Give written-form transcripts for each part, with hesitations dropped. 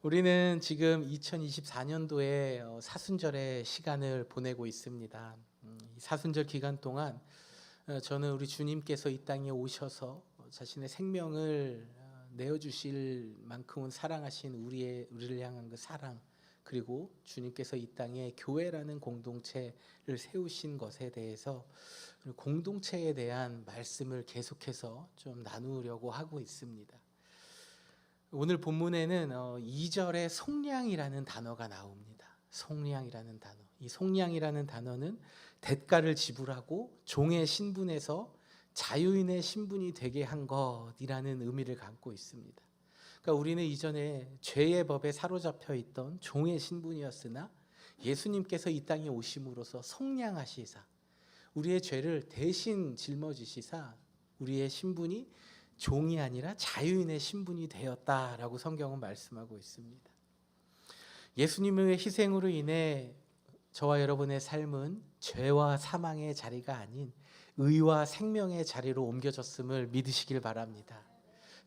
우리는 지금 2024년도에 사순절의 시간을 보내고 있습니다. 이 사순절 기간 동안 저는 우리 주님께서 이 땅에 오셔서 자신의 생명을 내어주실 만큼은 사랑하신 우리를 향한 그 사랑, 그리고 주님께서 이 땅에 교회라는 공동체를 세우신 것에 대해서 공동체에 대한 말씀을 계속해서 좀 나누려고 하고 있습니다. 오늘 본문에는 2절에 속량이라는 단어가 나옵니다. 속량이라는 단어. 이 속량이라는 단어는 대가를 지불하고 종의 신분에서 자유인의 신분이 되게 한 것이라는 의미를 갖고 있습니다. 그러니까 우리는 이전에 죄의 법에 사로잡혀 있던 종의 신분이었으나 예수님께서 이 땅에 오심으로써 속량하시사 우리의 죄를 대신 짊어지시사 우리의 신분이 종이 아니라 자유인의 신분이 되었다라고 성경은 말씀하고 있습니다. 예수님의 희생으로 인해 저와 여러분의 삶은 죄와 사망의 자리가 아닌 의와 생명의 자리로 옮겨졌음을 믿으시길 바랍니다.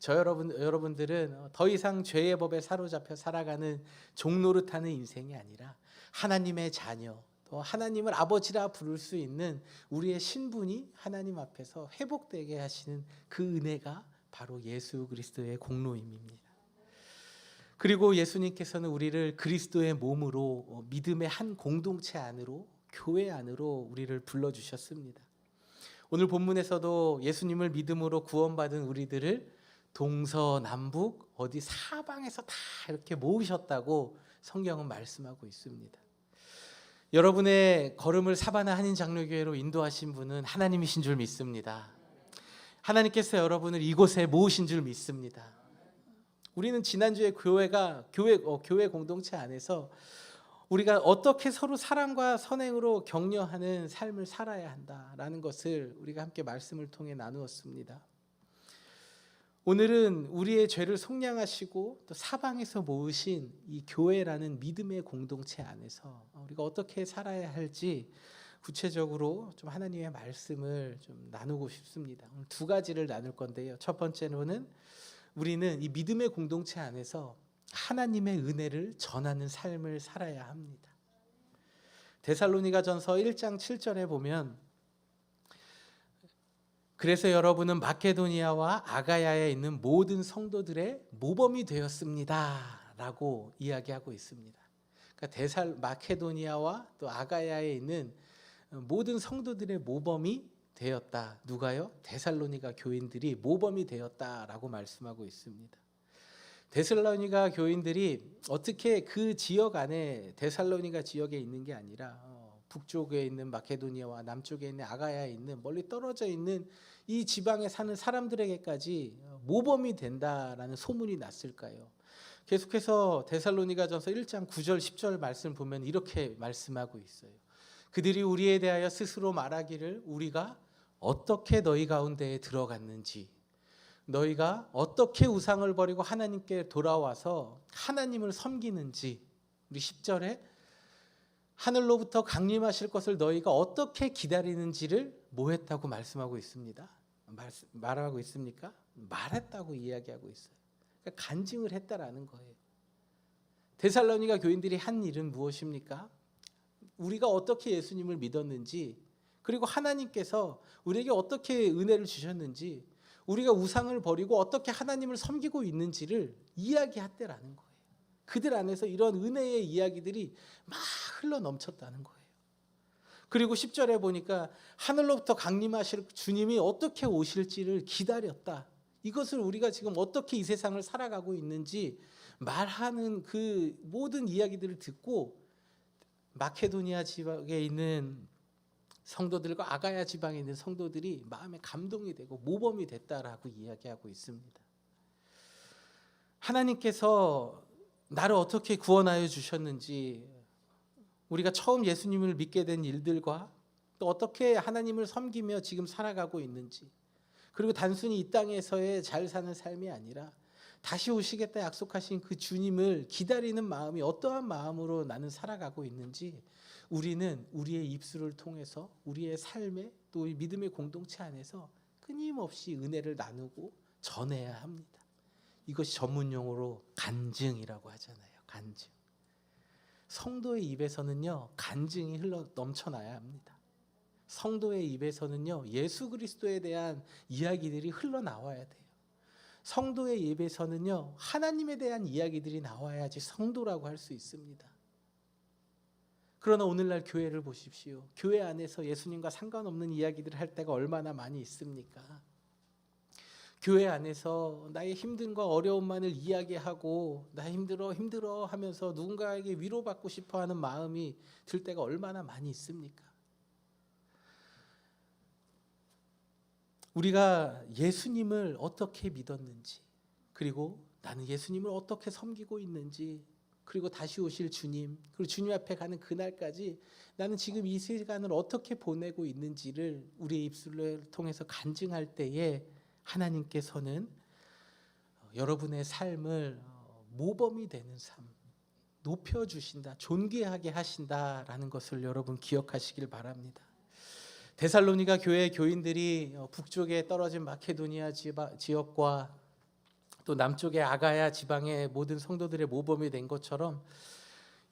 여러분들은 더 이상 죄의 법에 사로잡혀 살아가는 종 노릇하는 인생이 아니라 하나님의 자녀, 또 하나님을 아버지라 부를 수 있는 우리의 신분이 하나님 앞에서 회복되게 하시는 그 은혜가 바로 예수 그리스도의 공로임입니다. 그리고 예수님께서는 우리를 그리스도의 몸으로 믿음의 한 공동체 안으로, 교회 안으로 우리를 불러주셨습니다. 오늘 본문에서도 예수님을 믿음으로 구원받은 우리들을 동서남북 어디 사방에서 다 이렇게 모으셨다고 성경은 말씀하고 있습니다. 여러분의 걸음을 사바나 한인장로교회로 인도하신 분은 하나님이신 줄 믿습니다. 하나님께서 여러분을 이곳에 모으신 줄 믿습니다. 우리는 지난주에 교회 공동체 안에서 우리가 어떻게 서로 사랑과 선행으로 격려하는 삶을 살아야 한다라는 것을 우리가 함께 말씀을 통해 나누었습니다. 오늘은 우리의 죄를 속량하시고 또 사방에서 모으신 이 교회라는 믿음의 공동체 안에서 우리가 어떻게 살아야 할지 구체적으로 좀 하나님의 말씀을 좀 나누고 싶습니다. 오늘 두 가지를 나눌 건데요. 첫 번째로는 우리는 이 믿음의 공동체 안에서 하나님의 은혜를 전하는 삶을 살아야 합니다. 데살로니가전서 1장 7절에 보면 그래서 여러분은 마케도니아와 아가야에 있는 모든 성도들의 모범이 되었습니다 라고 이야기하고 있습니다. 그러니까 마케도니아와 또 아가야에 있는 모든 성도들의 모범이 되었다. 누가요? 데살로니가 교인들이 모범이 되었다라고 말씀하고 있습니다. 데살로니가 교인들이 어떻게 그 지역 안에 데살로니가 지역에 있는 게 아니라 북쪽에 있는 마케도니아와 남쪽에 있는 아가야에 있는 멀리 떨어져 있는 이 지방에 사는 사람들에게까지 모범이 된다라는 소문이 났을까요? 계속해서 데살로니가전서 1장 9절 10절 말씀 보면 이렇게 말씀하고 있어요. 그들이 우리에 대하여 스스로 말하기를 우리가 어떻게 너희 가운데에 들어갔는지, 너희가 어떻게 우상을 버리고 하나님께 돌아와서 하나님을 섬기는지, 우리 10절에 하늘로부터 강림하실 것을 너희가 어떻게 기다리는지를 뭐 했다고 말씀하고 있습니다. 말하고 있습니까? 말했다고 이야기하고 있어요. 그러니까 간증을 했다라는 거예요. 데살로니가 교인들이 한 일은 무엇입니까? 우리가 어떻게 예수님을 믿었는지, 그리고 하나님께서 우리에게 어떻게 은혜를 주셨는지, 우리가 우상을 버리고 어떻게 하나님을 섬기고 있는지를 이야기했다라는 거예요. 그들 안에서 이런 은혜의 이야기들이 막 흘러 넘쳤다는 거예요. 그리고 10절에 보니까 하늘로부터 강림하실 주님이 어떻게 오실지를 기다렸다. 이것을 우리가 지금 어떻게 이 세상을 살아가고 있는지 말하는 그 모든 이야기들을 듣고 마케도니아 지방에 있는 성도들과 아가야 지방에 있는 성도들이 마음에 감동이 되고 모범이 됐다라고 이야기하고 있습니다. 하나님께서 나를 어떻게 구원하여 주셨는지, 우리가 처음 예수님을 믿게 된 일들과 또 어떻게 하나님을 섬기며 지금 살아가고 있는지, 그리고 단순히 이 땅에서의 잘 사는 삶이 아니라 다시 오시겠다 약속하신 그 주님을 기다리는 마음이 어떠한 마음으로 나는 살아가고 있는지 우리는 우리의 입술을 통해서 우리의 삶에 또 믿음의 공동체 안에서 끊임없이 은혜를 나누고 전해야 합니다. 이것이 전문 용어로 간증이라고 하잖아요. 간증. 성도의 입에서는요, 간증이 흘러 넘쳐나야 합니다. 성도의 입에서는요, 예수 그리스도에 대한 이야기들이 흘러나와야 돼요. 성도의 입에서는요, 하나님에 대한 이야기들이 나와야지 성도라고 할 수 있습니다. 그러나 오늘날 교회를 보십시오. 교회 안에서 예수님과 상관없는 이야기들을 할 때가 얼마나 많이 있습니까? 교회 안에서 나의 힘듦과 어려움만을 이야기하고 나 힘들어 하면서 누군가에게 위로받고 싶어하는 마음이 들 때가 얼마나 많이 있습니까? 우리가 예수님을 어떻게 믿었는지, 그리고 나는 예수님을 어떻게 섬기고 있는지, 그리고 다시 오실 주님, 그리고 주님 앞에 가는 그날까지 나는 지금 이 시간을 어떻게 보내고 있는지를 우리의 입술을 통해서 간증할 때에 하나님께서는 여러분의 삶을 모범이 되는 삶, 높여주신다, 존귀하게 하신다라는 것을 여러분 기억하시길 바랍니다. 데살로니가 교회 교인들이 북쪽에 떨어진 마케도니아 지역과 또 남쪽의 아가야 지방의 모든 성도들의 모범이 된 것처럼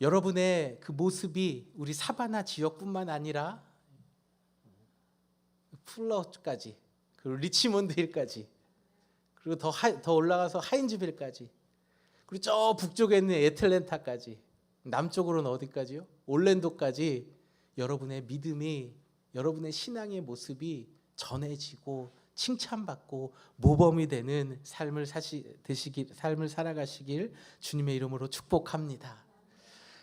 여러분의 그 모습이 우리 사바나 지역뿐만 아니라 플러까지, 그리고 리치몬드힐까지, 그리고 더 올라가서 하인즈빌까지, 그리고 저 북쪽에 있는 애틀랜타까지, 남쪽으로는 어디까지요? 올랜도까지 여러분의 믿음이, 여러분의 신앙의 모습이 전해지고 칭찬받고 모범이 되는 삶을 살아가시길 주님의 이름으로 축복합니다.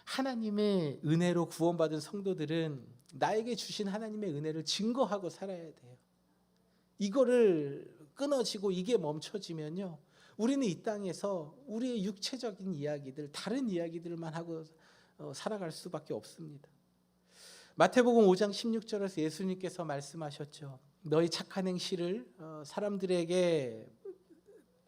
하나님의 은혜로 구원받은 성도들은 나에게 주신 하나님의 은혜를 증거하고 살아야 돼요. 이거를 끊어지고 이게 멈춰지면요, 우리는 이 땅에서 우리의 육체적인 이야기들, 다른 이야기들만 하고 살아갈 수밖에 없습니다. 마태복음 5장 16절에서 예수님께서 말씀하셨죠. 너희 착한 행실을 사람들에게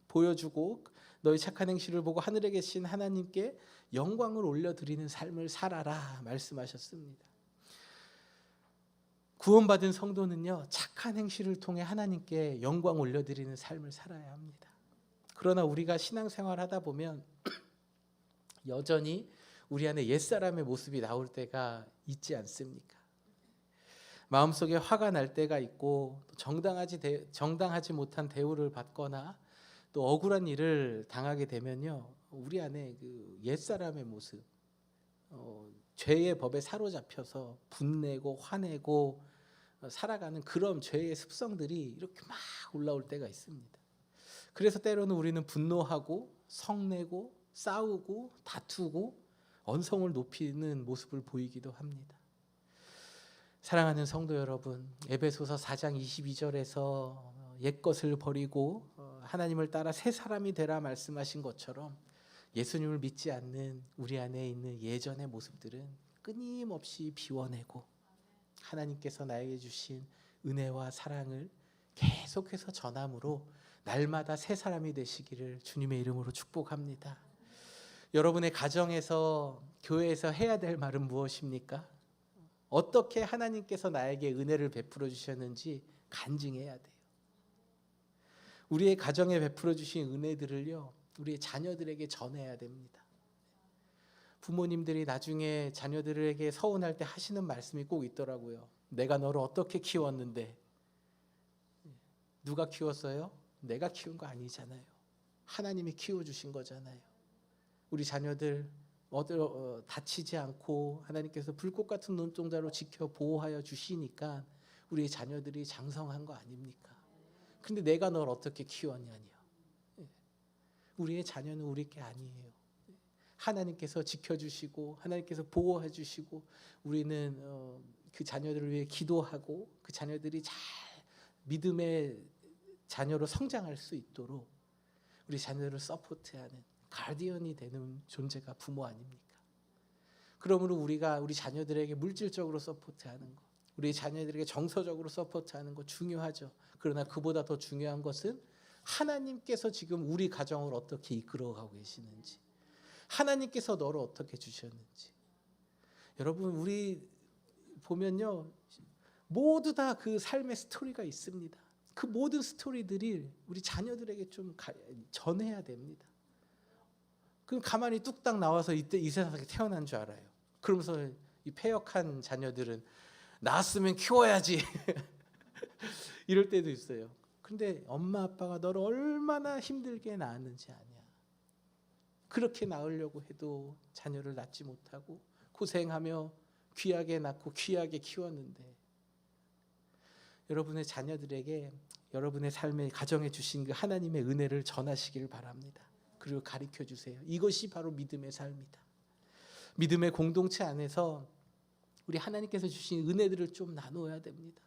보여주고 너희 착한 행실을 보고 하늘에 계신 하나님께 영광을 올려드리는 삶을 살아라 말씀하셨습니다. 구원받은 성도는요, 착한 행실을 통해 하나님께 영광 올려드리는 삶을 살아야 합니다. 그러나 우리가 신앙생활 하다 보면 여전히 우리 안에 옛사람의 모습이 나올 때가 있지 않습니까? 마음속에 화가 날 때가 있고 정당하지 못한 대우를 받거나 또 억울한 일을 당하게 되면요, 우리 안에 그 옛사람의 모습, 죄의 법에 사로잡혀서 분내고 화내고 살아가는 그런 죄의 습성들이 이렇게 막 올라올 때가 있습니다. 그래서 때로는 우리는 분노하고 성내고 싸우고 다투고 언성을 높이는 모습을 보이기도 합니다. 사랑하는 성도 여러분, 에베소서 4장 22절에서 옛것을 버리고 하나님을 따라 새 사람이 되라 말씀하신 것처럼 예수님을 믿지 않는 우리 안에 있는 예전의 모습들은 끊임없이 비워내고 하나님께서 나에게 주신 은혜와 사랑을 계속해서 전함으로 날마다 새 사람이 되시기를 주님의 이름으로 축복합니다. 여러분의 가정에서, 교회에서 해야 될 말은 무엇입니까? 어떻게 하나님께서 나에게 은혜를 베풀어 주셨는지 간증해야 돼요. 우리의 가정에 베풀어 주신 은혜들을요, 우리의 자녀들에게 전해야 됩니다. 부모님들이 나중에 자녀들에게 서운할 때 하시는 말씀이 꼭 있더라고요. 내가 너를 어떻게 키웠는데. 누가 키웠어요? 내가 키운 거 아니잖아요. 하나님이 키워주신 거잖아요. 우리 자녀들 다치지 않고 하나님께서 불꽃 같은 눈동자로 지켜 보호하여 주시니까 우리의 자녀들이 장성한 거 아닙니까? 근데 내가 널 어떻게 키웠냐니요. 우리의 자녀는 우리 게 아니에요. 하나님께서 지켜주시고 하나님께서 보호해 주시고 우리는 그 자녀들을 위해 기도하고 그 자녀들이 잘 믿음의 자녀로 성장할 수 있도록 우리 자녀들을 서포트하는 가디언이 되는 존재가 부모 아닙니까? 그러므로 우리가 우리 자녀들에게 물질적으로 서포트하는 것, 우리 자녀들에게 정서적으로 서포트하는 것 중요하죠. 그러나 그보다 더 중요한 것은 하나님께서 지금 우리 가정을 어떻게 이끌어가고 계시는지, 하나님께서 너를 어떻게 주셨는지. 여러분, 우리 보면요, 모두 다 그 삶의 스토리가 있습니다. 그 모든 스토리들이 우리 자녀들에게 좀 전해야 됩니다. 그럼 가만히 뚝딱 나와서 이때 이 세상에 태어난 줄 알아요. 그러면서 이 패역한 자녀들은 낳았으면 키워야지 이럴 때도 있어요. 근데 엄마 아빠가 너를 얼마나 힘들게 낳았는지 아냐. 그렇게 낳으려고 해도 자녀를 낳지 못하고 고생하며 귀하게 낳고 귀하게 키웠는데, 여러분의 자녀들에게 여러분의 삶의 가정에 주신 그 하나님의 은혜를 전하시길 바랍니다. 그리고 가르쳐 주세요. 이것이 바로 믿음의 삶이다. 믿음의 공동체 안에서 우리 하나님께서 주신 은혜들을 좀 나누어야 됩니다.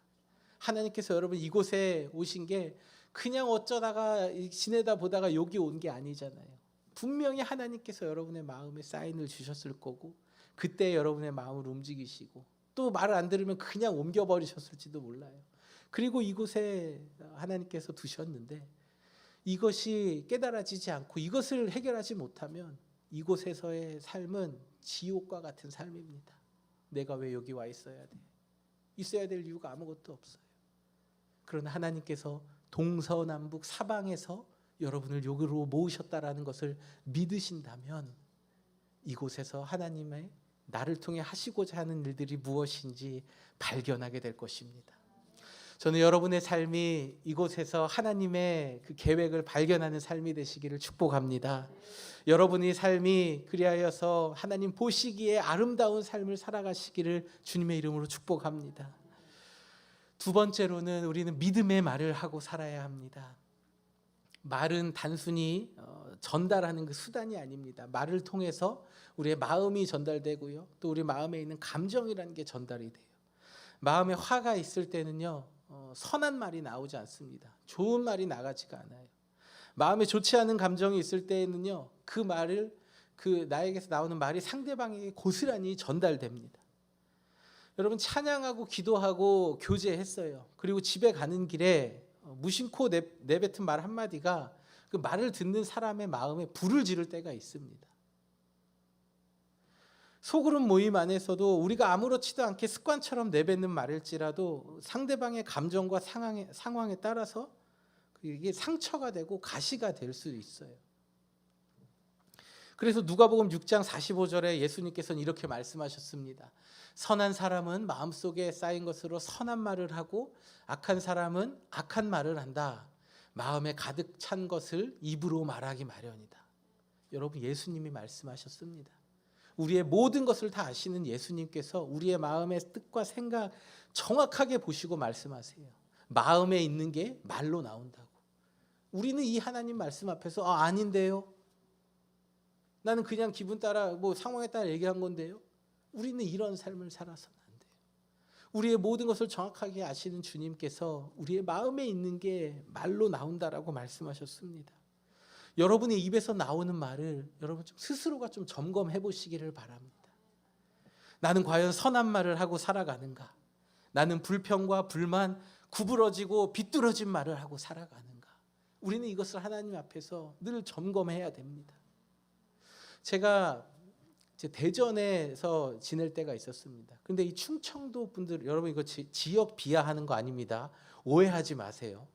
하나님께서 여러분 이곳에 오신 게 그냥 어쩌다가 지내다 보다가 여기 온 게 아니잖아요. 분명히 하나님께서 여러분의 마음에 사인을 주셨을 거고, 그때 여러분의 마음을 움직이시고, 또 말을 안 들으면 그냥 옮겨버리셨을지도 몰라요. 그리고 이곳에 하나님께서 두셨는데, 이것이 깨달아지지 않고 이것을 해결하지 못하면 이곳에서의 삶은 지옥과 같은 삶입니다. 내가 왜 여기 와 있어야 돼? 있어야 될 이유가 아무것도 없어요. 그러나 하나님께서 동서남북 사방에서 여러분을 여기로 모으셨다라는 것을 믿으신다면, 이곳에서 하나님의 나를 통해 하시고자 하는 일들이 무엇인지 발견하게 될 것입니다. 저는 여러분의 삶이 이곳에서 하나님의 그 계획을 발견하는 삶이 되시기를 축복합니다. 여러분의 삶이 그리하여서 하나님 보시기에 아름다운 삶을 살아가시기를 주님의 이름으로 축복합니다. 두 번째로는 우리는 믿음의 말을 하고 살아야 합니다. 말은 단순히 전달하는 그 수단이 아닙니다. 말을 통해서 우리의 마음이 전달되고요, 또 우리 마음에 있는 감정이라는 게 전달이 돼요. 마음에 화가 있을 때는요, 선한 말이 나오지 않습니다. 좋은 말이 나가지가 않아요. 마음에 좋지 않은 감정이 있을 때에는요, 그 말을, 그 나에게서 나오는 말이 상대방에게 고스란히 전달됩니다. 여러분, 찬양하고 기도하고 교제했어요. 그리고 집에 가는 길에 무심코 내뱉은 말 한마디가 그 말을 듣는 사람의 마음에 불을 지를 때가 있습니다. 소그룹 모임 안에서도 우리가 아무렇지도 않게 습관처럼 내뱉는 말일지라도 상대방의 감정과 상황에 따라서 이게 상처가 되고 가시가 될 수 있어요. 그래서 누가복음 6장 45절에 예수님께서는 이렇게 말씀하셨습니다. 선한 사람은 마음속에 쌓인 것으로 선한 말을 하고 악한 사람은 악한 말을 한다. 마음에 가득 찬 것을 입으로 말하기 마련이다. 여러분, 예수님이 말씀하셨습니다. 우리의 모든 것을 다 아시는 예수님께서 우리의 마음의 뜻과 생각 정확하게 보시고 말씀하세요. 마음에 있는 게 말로 나온다고. 우리는 이 하나님 말씀 앞에서 아닌데요, 나는 그냥 기분 따라 상황에 따라 얘기한 건데요, 우리는 이런 삶을 살아서는 안 돼요. 우리의 모든 것을 정확하게 아시는 주님께서 우리의 마음에 있는 게 말로 나온다라고 말씀하셨습니다. 여러분의 입에서 나오는 말을 여러분 스스로가 좀 점검해 보시기를 바랍니다. 나는 과연 선한 말을 하고 살아가는가? 나는 불평과 불만, 구부러지고 비뚤어진 말을 하고 살아가는가? 우리는 이것을 하나님 앞에서 늘 점검해야 됩니다. 제가 대전에서 지낼 때가 있었습니다. 근데 이 충청도 분들, 여러분 이거 지역 비하하는 거 아닙니다. 오해하지 마세요.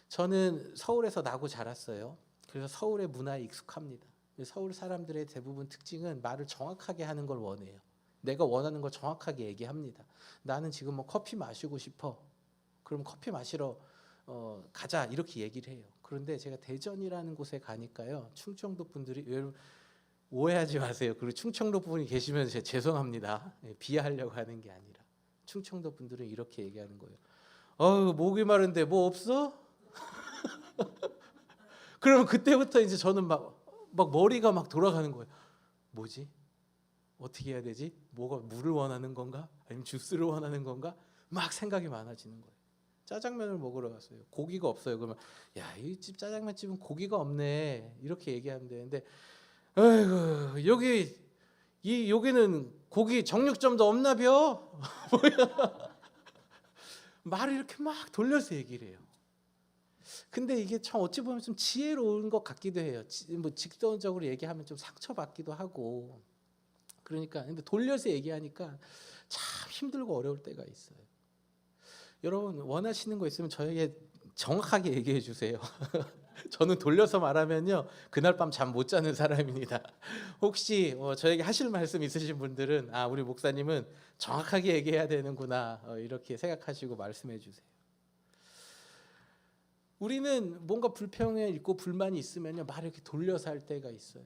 저는 서울에서 나고 자랐어요. 그래서 서울의 문화에 익숙합니다. 서울 사람들의 대부분 특징은 말을 정확하게 하는 걸 원해요. 내가 원하는 걸 정확하게 얘기합니다. 나는 지금 커피 마시고 싶어. 그럼 커피 마시러 가자, 이렇게 얘기를 해요. 그런데 제가 대전이라는 곳에 가니까요, 충청도 분들이, 오해하지 마세요. 그리고 충청도 분이 계시면 제가 죄송합니다. 비하하려고 하는 게 아니라 충청도 분들은 이렇게 얘기하는 거예요. 목이 마른데 뭐 없어? 그러면 그때부터 이제 저는 막 머리가 막 돌아가는 거예요. 뭐지? 어떻게 해야 되지? 물을 원하는 건가? 아니면 주스를 원하는 건가? 막 생각이 많아지는 거예요. 짜장면을 먹으러 갔어요. 고기가 없어요. 그러면 이 집 짜장면집은 고기가 없네, 이렇게 얘기하면 되는데, 아이고, 여기는 고기 정육점도 없나벼? 말을 이렇게 막 돌려서 얘기를 해요. 근데 이게 참 어찌 보면 좀 지혜로운 것 같기도 해요. 직선적으로 얘기하면 좀 상처받기도 하고, 그러니까 근데 돌려서 얘기하니까 참 힘들고 어려울 때가 있어요. 여러분 원하시는 거 있으면 저에게 정확하게 얘기해 주세요. 저는 돌려서 말하면요 그날 밤 잠 못 자는 사람입니다. 혹시 저에게 하실 말씀 있으신 분들은 우리 목사님은 정확하게 얘기해야 되는구나 이렇게 생각하시고 말씀해 주세요. 우리는 뭔가 불평이 있고 불만이 있으면요 말을 이렇게 돌려서 할 때가 있어요.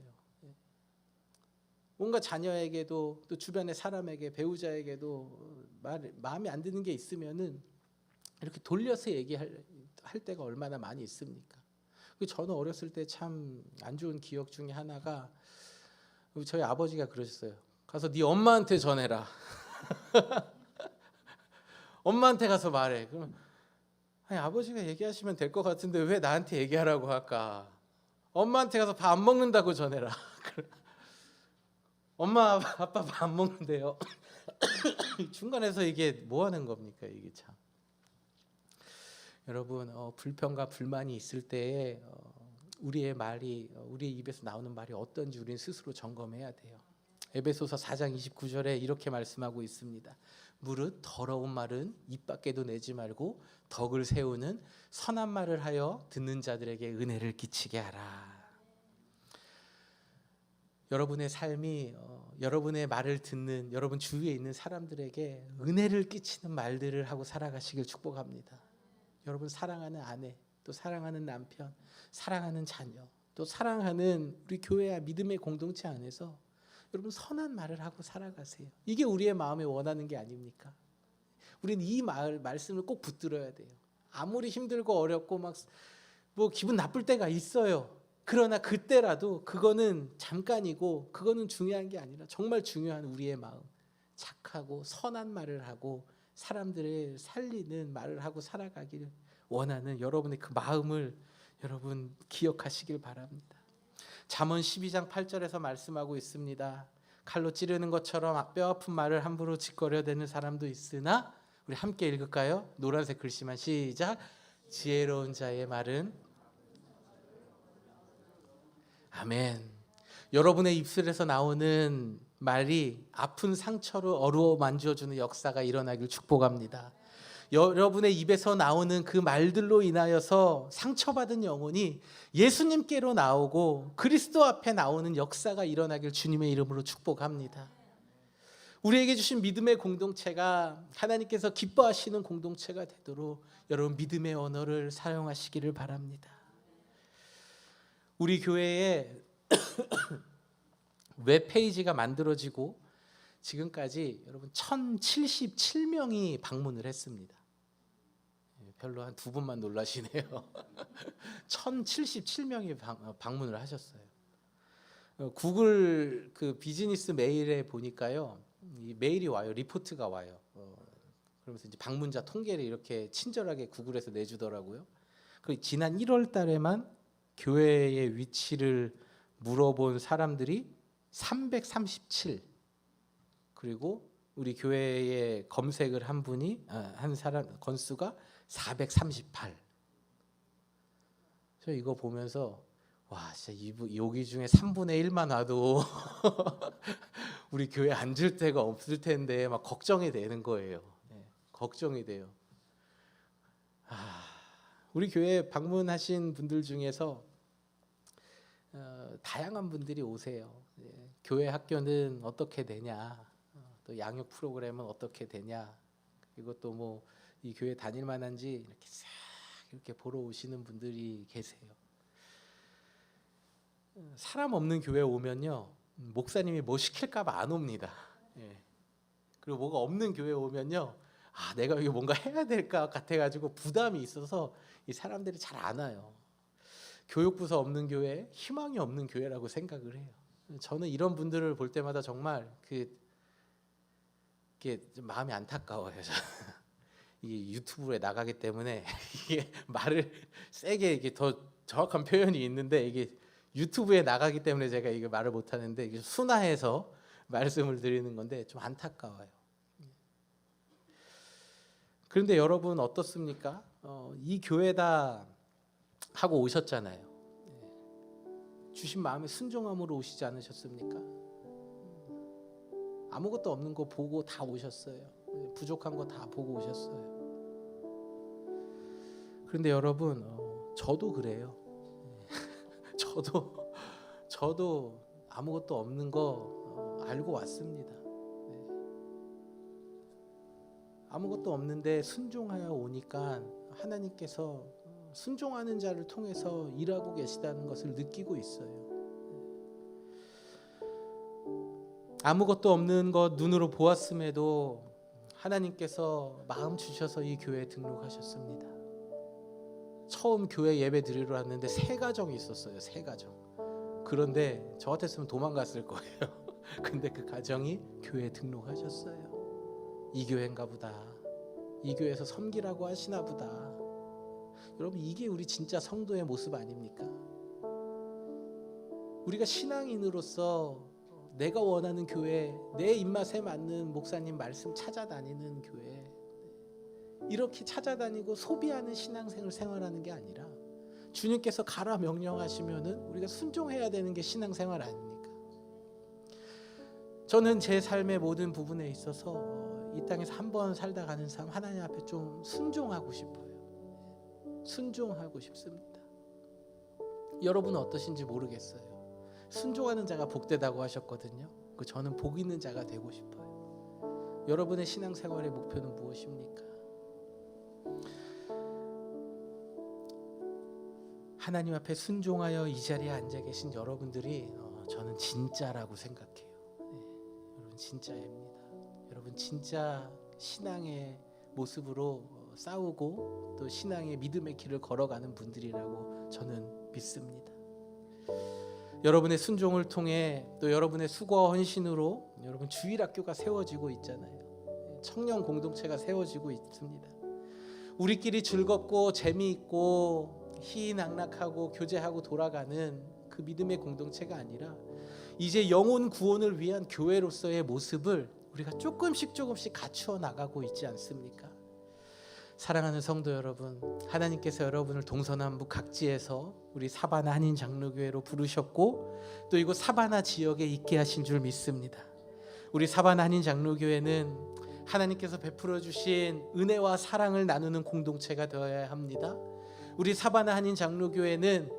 뭔가 자녀에게도 또 주변의 사람에게 배우자에게도 마음에 안 드는 게 있으면은 이렇게 돌려서 얘기할 때가 얼마나 많이 있습니까? 저는 어렸을 때 참 안 좋은 기억 중에 하나가 저희 아버지가 그러셨어요. 가서 네 엄마한테 전해라. 엄마한테 가서 말해. 그럼 아버지가 얘기하시면 될 것 같은데 왜 나한테 얘기하라고 할까? 엄마한테 가서 밥 안 먹는다고 전해라. 엄마 아빠 밥 안 먹는데요. 중간에서 이게 뭐 하는 겁니까 이게 참. 여러분 불평과 불만이 있을 때에 우리의 입에서 나오는 말이 어떤지 우리는 스스로 점검해야 돼요. 에베소서 4장 29절에 이렇게 말씀하고 있습니다. 무릇 더러운 말은 입 밖에도 내지 말고 덕을 세우는 선한 말을 하여 듣는 자들에게 은혜를 끼치게 하라. 여러분의 삶이 여러분의 말을 듣는 여러분 주위에 있는 사람들에게 은혜를 끼치는 말들을 하고 살아가시길 축복합니다. 여러분 사랑하는 아내, 또 사랑하는 남편, 사랑하는 자녀, 또 사랑하는 우리 교회와 믿음의 공동체 안에서 여러분 선한 말을 하고 살아가세요. 이게 우리의 마음에 원하는 게 아닙니까? 우리는 이 말씀을 꼭 붙들어야 돼요. 아무리 힘들고 어렵고 막 기분 나쁠 때가 있어요. 그러나 그때라도 그거는 잠깐이고 그거는 중요한 게 아니라 정말 중요한 우리의 마음, 착하고 선한 말을 하고 사람들을 살리는 말을 하고 살아가기를 원하는 여러분의 그 마음을 여러분 기억하시길 바랍니다. 잠언 12장 8절에서 말씀하고 있습니다. 칼로 찌르는 것처럼 뼈 아픈 말을 함부로 짓거려대는 사람도 있으나 우리 함께 읽을까요? 노란색 글씨만 시작. 지혜로운 자의 말은 아멘. 여러분의 입술에서 나오는 말이 아픈 상처를 어루어 만져주는 역사가 일어나길 축복합니다. 여러분의 입에서 나오는 그 말들로 인하여서 상처받은 영혼이 예수님께로 나오고 그리스도 앞에 나오는 역사가 일어나길 주님의 이름으로 축복합니다. 우리에게 주신 믿음의 공동체가 하나님께서 기뻐하시는 공동체가 되도록 여러분 믿음의 언어를 사용하시기를 바랍니다. 우리 교회에 웹페이지가 만들어지고 지금까지 여러분 1077명이 방문을 했습니다. 별로 한 두 분만 놀라시네요. 1077명이 방문을 하셨어요. 구글 그 비즈니스 메일에 보니까요, 이 메일이 와요, 리포트가 와요. 그러면서 이제 방문자 통계를 이렇게 친절하게 구글에서 내주더라고요. 그 지난 1월 달에만 교회의 위치를 물어본 사람들이 337. 그리고 우리 교회에 검색을 한 분이 한 사람 건수가 438. 저 이거 보면서 와, 진짜 여기 중에 3분의 1만 와도 우리 교회 앉을 데가 없을 텐데 막 걱정이 되는 거예요. 네, 걱정이 돼요. 우리 교회 방문하신 분들 중에서 다양한 분들이 오세요. 네, 교회 학교는 어떻게 되냐, 또 양육 프로그램은 어떻게 되냐, 그리고 또 뭐 이 교회 다닐 만한지 이렇게 싹 이렇게 보러 오시는 분들이 계세요. 사람 없는 교회 오면요, 목사님이 뭐 시킬까봐 안 옵니다. 예. 그리고 뭐가 없는 교회 오면요, 내가 이거 뭔가 해야 될까 같아가지고 부담이 있어서 이 사람들이 잘 안 와요. 교육부서 없는 교회, 희망이 없는 교회라고 생각을 해요. 저는 이런 분들을 볼 때마다 정말 이게 좀 마음이 안타까워요. 이게 유튜브에 나가기 때문에 이게 말을 세게 이게 더 정확한 표현이 있는데 이게 유튜브에 나가기 때문에 제가 이게 말을 못 하는데 이게 순화해서 말씀을 드리는 건데 좀 안타까워요. 그런데 여러분 어떻습니까? 이 교회다 하고 오셨잖아요. 주신 마음에 순종함으로 오시지 않으셨습니까? 아무것도 없는 거 보고 다 오셨어요. 부족한 거 다 보고 오셨어요. 그런데 여러분, 저도 그래요. 저도 아무것도 없는 거 알고 왔습니다. 아무것도 없는데 순종하여 오니까 하나님께서 순종하는 자를 통해서 일하고 계시다는 것을 느끼고 있어요. 아무것도 없는 것 눈으로 보았음에도 하나님께서 마음 주셔서 이 교회에 등록하셨습니다. 처음 교회 예배 드리러 왔는데 3가정이 있었어요. 3가정. 그런데 저 같았으면 도망갔을 거예요. 근데 그 가정이 교회에 등록하셨어요. 이 교회인가 보다. 이 교회에서 섬기라고 하시나 보다. 여러분, 이게 우리 진짜 성도의 모습 아닙니까? 우리가 신앙인으로서 내가 원하는 교회, 내 입맛에 맞는 목사님 말씀 찾아다니는 교회, 이렇게 찾아다니고 소비하는 신앙생활 생활하는 게 아니라 주님께서 가라 명령하시면은 우리가 순종해야 되는 게 신앙생활 아닙니까? 저는 제 삶의 모든 부분에 있어서 이 땅에서 한번 살다 가는 삶, 하나님 앞에 좀 순종하고 싶어요. 순종하고 싶습니다. 여러분은 어떠신지 모르겠어요. 순종하는 자가 복되다고 하셨거든요. 저는 복 있는 자가 되고 싶어요. 여러분의 신앙생활의 목표는 무엇입니까? 하나님 앞에 순종하여 이 자리에 앉아 계신 여러분들이 저는 진짜라고 생각해요. 여러분 진짜입니다. 여러분 진짜 신앙의 모습으로 싸우고 또 신앙의 믿음의 길을 걸어가는 분들이라고 저는 믿습니다. 여러분의 순종을 통해 또 여러분의 수고와 헌신으로 여러분 주일학교가 세워지고 있잖아요. 청년 공동체가 세워지고 있습니다. 우리끼리 즐겁고 재미있고 희희낙낙하고 교제하고 돌아가는 그 믿음의 공동체가 아니라 이제 영혼 구원을 위한 교회로서의 모습을 우리가 조금씩 갖추어 나가고 있지 않습니까? 사랑하는 성도 여러분, 하나님께서 여러분을 동서남북 각지에서 우리 사바나 한인 장로교회로 부르셨고 또 이곳 사바나 지역에 있게 하신 줄 믿습니다. 우리 사바나 한인 장로교회는 하나님께서 베풀어 주신 은혜와 사랑을 나누는 공동체가 되어야 합니다. 우리 사바나 한인 장로교회는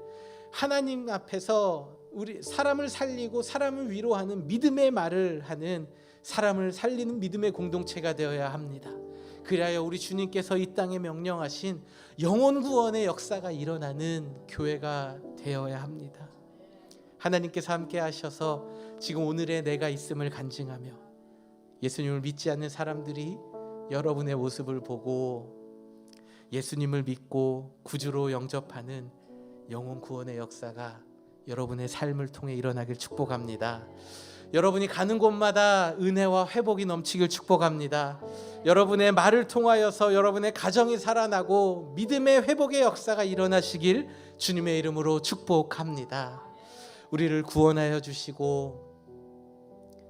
하나님 앞에서 우리 사람을 살리고 사람을 위로하는 믿음의 말을 하는 사람을 살리는 믿음의 공동체가 되어야 합니다. 그리하여 우리 주님께서 이 땅에 명령하신 영혼 구원의 역사가 일어나는 교회가 되어야 합니다. 하나님께서 함께 하셔서 지금 오늘의 내가 있음을 간증하며 예수님을 믿지 않는 사람들이 여러분의 모습을 보고 예수님을 믿고 구주로 영접하는 영혼 구원의 역사가 여러분의 삶을 통해 일어나길 축복합니다. 여러분이 가는 곳마다 은혜와 회복이 넘치길 축복합니다. 여러분의 말을 통하여서 여러분의 가정이 살아나고 믿음의 회복의 역사가 일어나시길 주님의 이름으로 축복합니다. 우리를 구원하여 주시고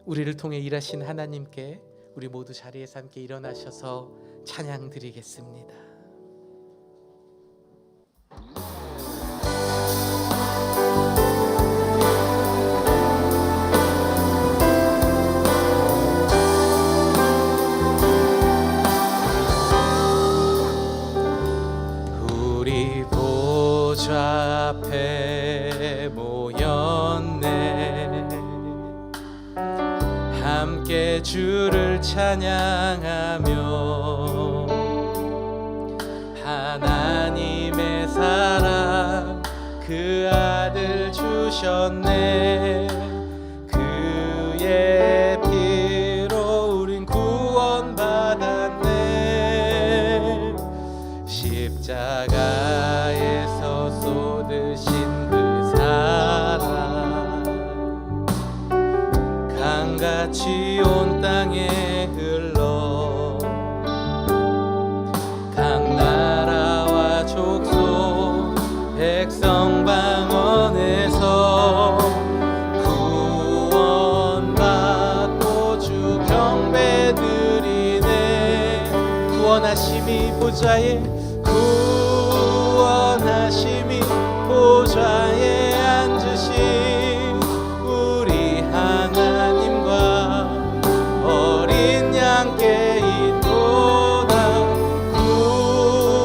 우리를 통해 일하신 하나님께 우리 모두 자리에서 함께 일어나셔서 찬양 드리겠습니다. 앞에 모였네. 함께 주를 찬양하며 하나님의 사랑 그 아들 주셨네. 그의 피로 우린 구원받았네. 십자가에서 쏟으신 그 사랑 강같이 온 땅에 흘러 각 나라와 족속 백성 방언에서 구원받고 주 경배드리네. 구원하심이 보좌에 구원하심이 보좌에 앉으신 우리 하나님과 어린 양께 있도다.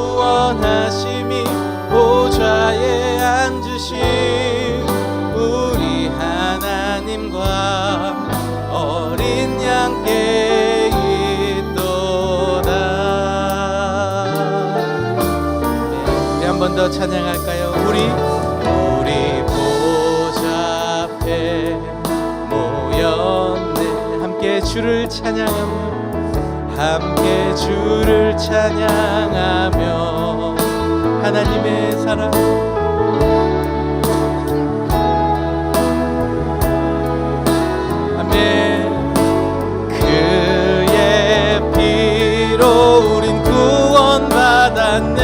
구원하심이 어린 양께 있도다. 우리 한 번 더 찬양할까요? 우리 보좌 앞에 모였네. 함께 주를 찬양하며 함께 주를 찬양하며 하나님의 사랑 아멘. 그의 피로 우린 구원받았네.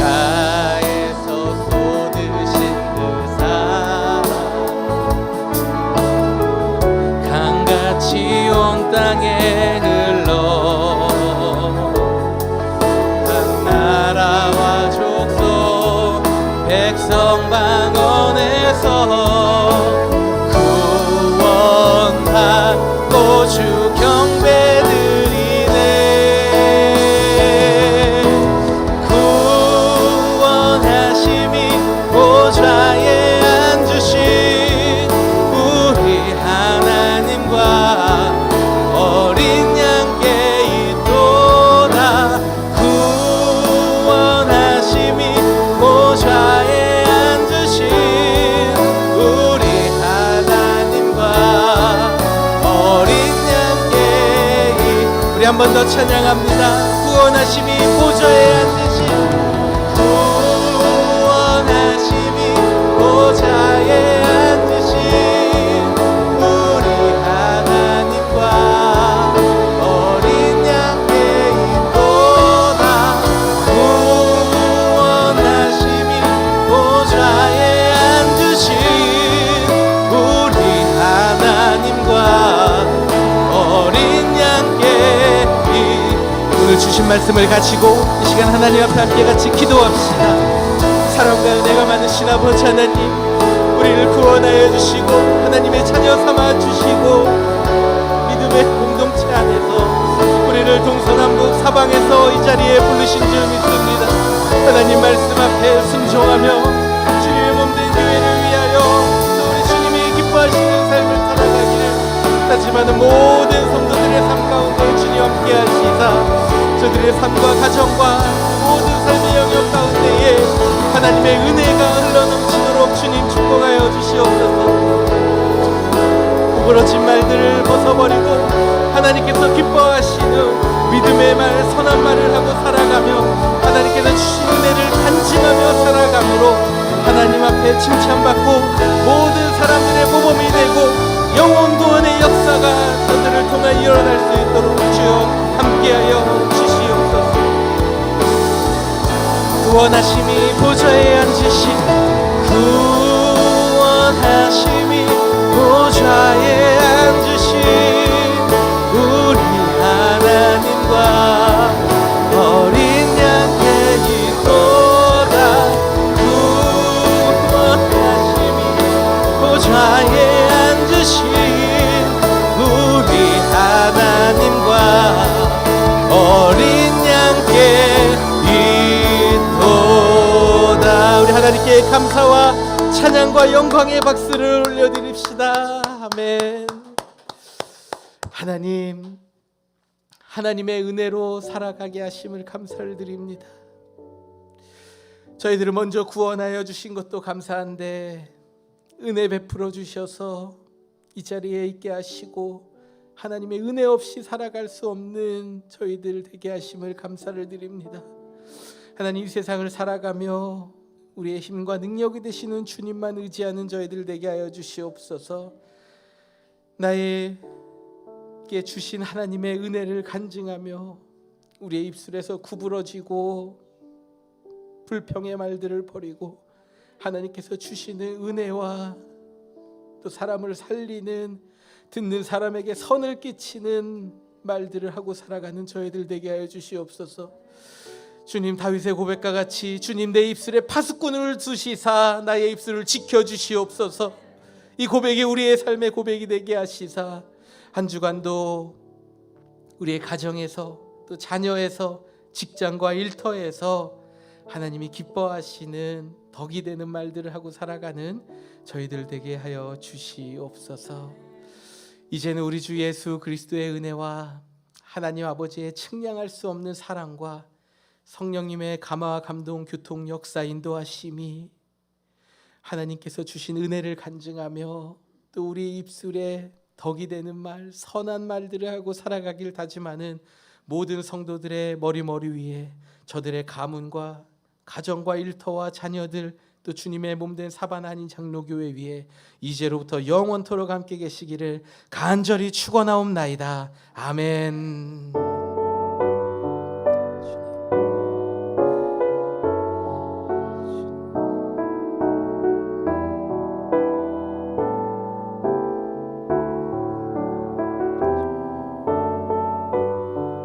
십자가에서 쏟으신 그 사랑 강같이 온 땅에 흘러 각 나라와 족속 백성 방언에서 구원받고 주 경배드리네. 구원하심이 보좌에 앉으신 우리 하나님과 어린 양께 있도다. 구원하심이 보좌에 앉으신 우리 하나님과 어린 양께 우리 한 번 더 찬양합니다. 구원하심이 보좌에 앉으신 구원하심이 보좌에 앉으신 우리 하나님과 어린 양께 있도다. 구원하심이 보좌에 앉으신 우리 하나님과 어린 양께 오늘 주신 말씀을 가지고 이 시간 하나님 앞에 함께 같이 기도합시다. 사랑과 은혜가 많으신 아버지 하나님, 우리를 구원하여 주시고 하나님의 자녀 삼아 주시고 믿음의 공동체 안에서 우리를 동서남북 사방에서 이 자리에 부르신 줄 믿습니다. 하나님 말씀 앞에 순종하며 주님의 몸된 교회를 위하여 또 우리 주님이 기뻐하시는 삶을 살아가기를 다짐하는 모든 성도들의 삶 가운데 주님 함께 하시사 저들의 삶과 가정과 모든 삶의 영역 가운데에 하나님의 은혜가 흘러넘치도록 주님 축복하여 주시옵소서. 구부러진 말들을 벗어버리고 하나님께서 기뻐하시는 믿음의 말, 선한 말을 하고 살아가며 하나님께서 주신 은혜를 간직하며 살아가므로 하나님 앞에 칭찬받고 모든 사람들의 모범이 되고 영원 구원의 역사가 저들을 통해 일어날 수 있도록 주여 함께하여 주시옵소서. 구원하심이 보좌에 앉으신 구원하심이 보좌에 앉으신 우리 하나님과 어린 양께 있도다. 구원하심이 보좌에 앉으신 우리 하나님과 어린 양께 있도다. 우리 하나님께 감사와 찬양과 영광의 박수를 올려드립시다. 아멘. 하나님, 하나님의 은혜로 살아가게 하심을 감사를 드립니다. 저희들을 먼저 구원하여 주신 것도 감사한데 은혜 베풀어 주셔서 이 자리에 있게 하시고 하나님의 은혜 없이 살아갈 수 없는 저희들 되게 하심을 감사를 드립니다. 하나님, 이 세상을 살아가며 우리의 힘과 능력이 되시는 주님만 의지하는 저희들 되게 하여 주시옵소서. 나에게 주신 하나님의 은혜를 간증하며 우리의 입술에서 구부러지고 불평의 말들을 버리고 하나님께서 주시는 은혜와 또 사람을 살리는, 듣는 사람에게 선을 끼치는 말들을 하고 살아가는 저희들 되게 하여 주시옵소서. 주님, 다윗의 고백과 같이 주님 내 입술에 파수꾼을 두시사 나의 입술을 지켜주시옵소서. 이 고백이 우리의 삶의 고백이 되게 하시사 한 주간도 우리의 가정에서 또 자녀에서 직장과 일터에서 하나님이 기뻐하시는 덕이 되는 말들을 하고 살아가는 저희들 되게 하여 주시옵소서. 이제는 우리 주 예수 그리스도의 은혜와 하나님 아버지의 측량할 수 없는 사랑과 성령님의 감화와 감동, 교통, 역사, 인도하심이 하나님께서 주신 은혜를 간증하며 또 우리 입술에 덕이 되는 말, 선한 말들을 하고 살아가길 다짐하는 모든 성도들의 머리 위에 저들의 가문과 가정과 일터와 자녀들 또 주님의 몸된 사바나 한인 장로교회 위에 이제로부터 영원토록 함께 계시기를 간절히 축원하옵나이다. 아멘.